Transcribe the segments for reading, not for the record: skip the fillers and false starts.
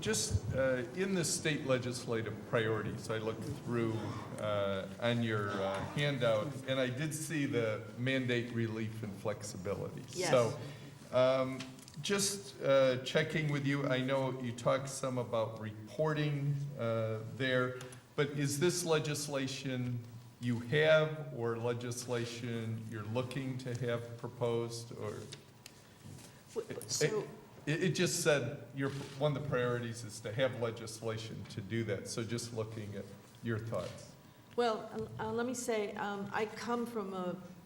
Just in the state legislative priorities, I looked through on your handout, and I did see the mandate relief and flexibility. Yes. So just checking with you, I know you talked some about reporting there, but is this legislation you have or legislation you're looking to have proposed, or? So, It just said one of the priorities is to have legislation to do that, so just looking at your thoughts. well, let me say, I come from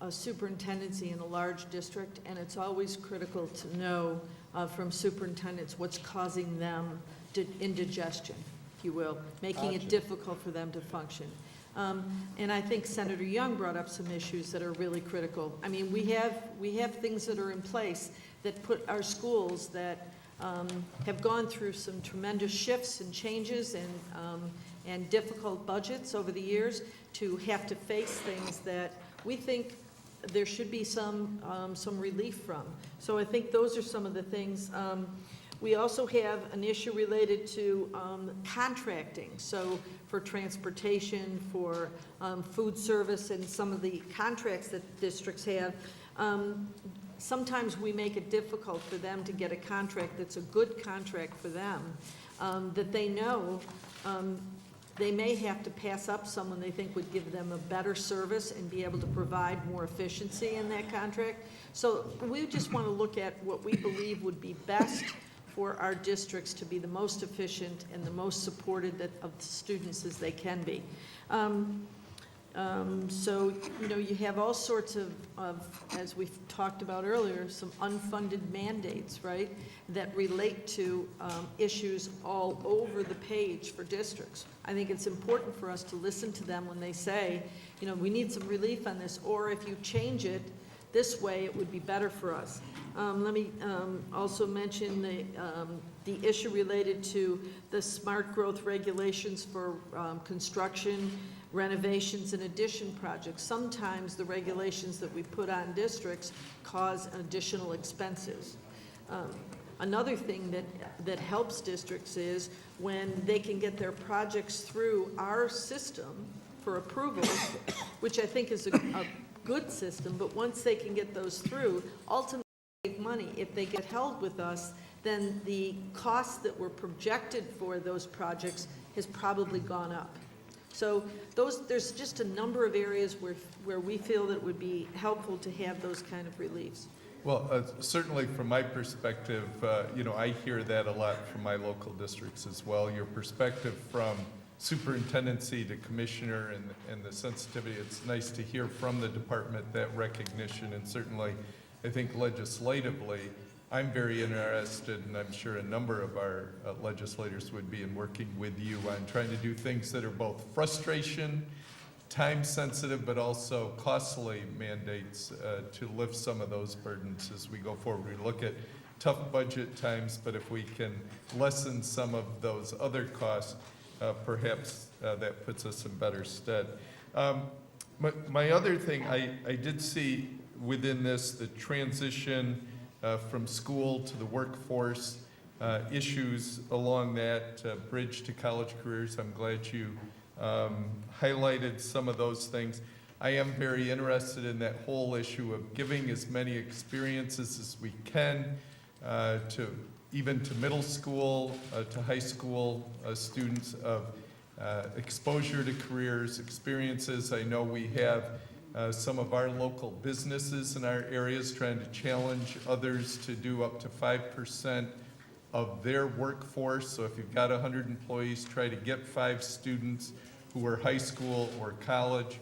a superintendency in a large district, and it's always critical to know from superintendents what's causing them indigestion, if you will, making it difficult for them to function. And I think Senator Young brought up some issues that are really critical. I mean, we have things that are in place that put our schools that have gone through some tremendous shifts and changes and difficult budgets over the years to have to face things that we think there should be some relief from. So I think those are some of the things. We also have an issue related to contracting. So for transportation, for food service, and some of the contracts that districts have, sometimes we make it difficult for them to get a contract that's a good contract for them, that they know they may have to pass up someone they think would give them a better service and be able to provide more efficiency in that contract. So we just want to look at what we believe would be best for our districts to be the most efficient and the most supported of the students as they can be. So, you know, you have all sorts of, as we've talked about earlier, some unfunded mandates, right, that relate to issues all over the page for districts. I think it's important for us to listen to them when they say, you know, we need some relief on this, or if you change it this way, it would be better for us. Let me also mention the issue related to the smart growth regulations for construction, renovations, and addition projects. Sometimes the regulations that we put on districts cause additional expenses. Another thing that helps districts is when they can get their projects through our system for approval, which I think is a good system, but once they can get those through, ultimately save money. If they get held with us, then the costs that were projected for those projects has probably gone up. So there's just a number of areas where we feel that it would be helpful to have those kind of reliefs. Well, certainly from my perspective, you know, I hear that a lot from my local districts as well. Your perspective from superintendency to commissioner and the sensitivity, it's nice to hear from the department that recognition, and certainly I think legislatively, I'm very interested, and I'm sure a number of our legislators would be, in working with you on trying to do things that are both frustration, time sensitive, but also costly mandates to lift some of those burdens as we go forward. We look at tough budget times, but if we can lessen some of those other costs, perhaps that puts us in better stead. My other thing, I did see within this the transition from school to the workforce, issues along that bridge to college careers. I'm glad you highlighted some of those things. I am very interested in that whole issue of giving as many experiences as we can even to middle school, to high school students, of exposure to careers, experiences. I know we have some of our local businesses in our areas trying to challenge others to do up to 5% of their workforce. So if you've got 100 employees, try to get 5 students who are high school or college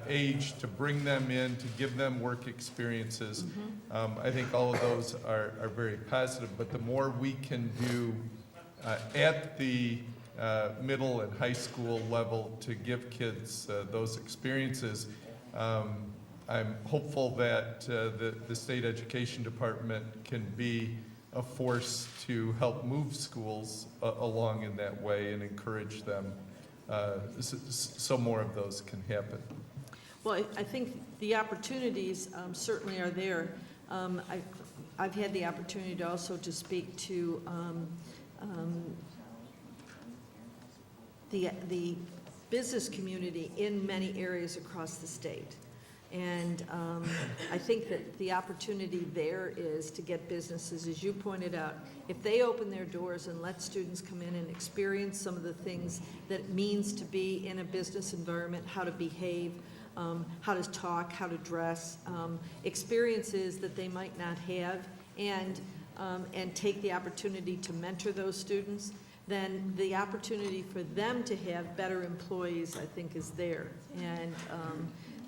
age to bring them in, to give them work experiences. I think all of those are very positive, but the more we can do at the middle and high school level to give kids those experiences, I'm hopeful that the state education department can be a force to help move schools along in that way and encourage them so more of those can happen. Well, I think the opportunities certainly are there. I've had the opportunity to also to speak to the business community in many areas across the state. And I think that the opportunity there is to get businesses, as you pointed out, if they open their doors and let students come in and experience some of the things that it means to be in a business environment, how to behave, how to talk, how to dress, experiences that they might not have, and take the opportunity to mentor those students, then the opportunity for them to have better employees, I think, is there. And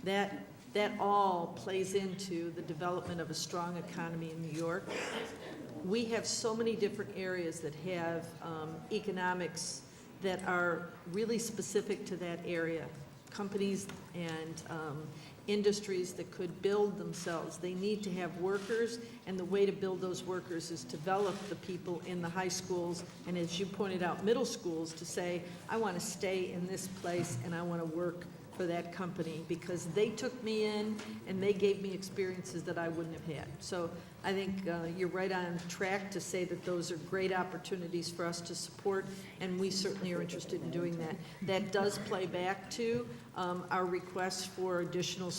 that all plays into the development of a strong economy in New York. We have so many different areas that have economics that are really specific to that area. Companies and industries that could build themselves. They need to have workers, and the way to build those workers is to develop the people in the high schools, and as you pointed out, middle schools, to say, I want to stay in this place and I want to work for that company because they took me in and they gave me experiences that I wouldn't have had. So I think you're right on track to say that those are great opportunities for us to support, and we certainly are interested in doing that. That does play back to our requests for additional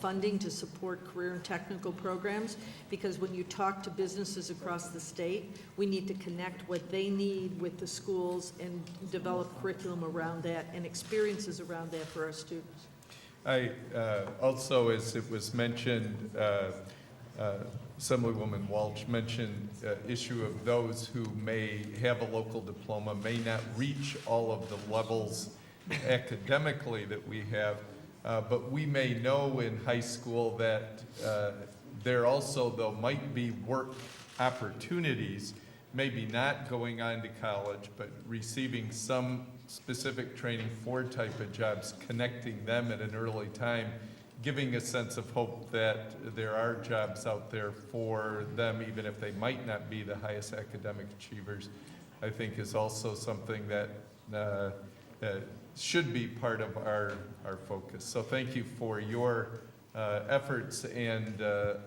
funding to support career and technical programs, because when you talk to businesses across the state, we need to connect what they need with the schools and develop curriculum around that and experiences around that for our students. I also, as it was mentioned, Assemblywoman Walsh mentioned issue of those who may have a local diploma, may not reach all of the levels academically that we have, but we may know in high school that there also, though, might be work opportunities, maybe not going on to college, but receiving some specific training for type of jobs, connecting them at an early time, giving a sense of hope that there are jobs out there for them, even if they might not be the highest academic achievers, I think is also something that should be part of our focus. So thank you for your efforts and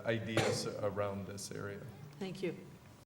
ideas around this area. Thank you.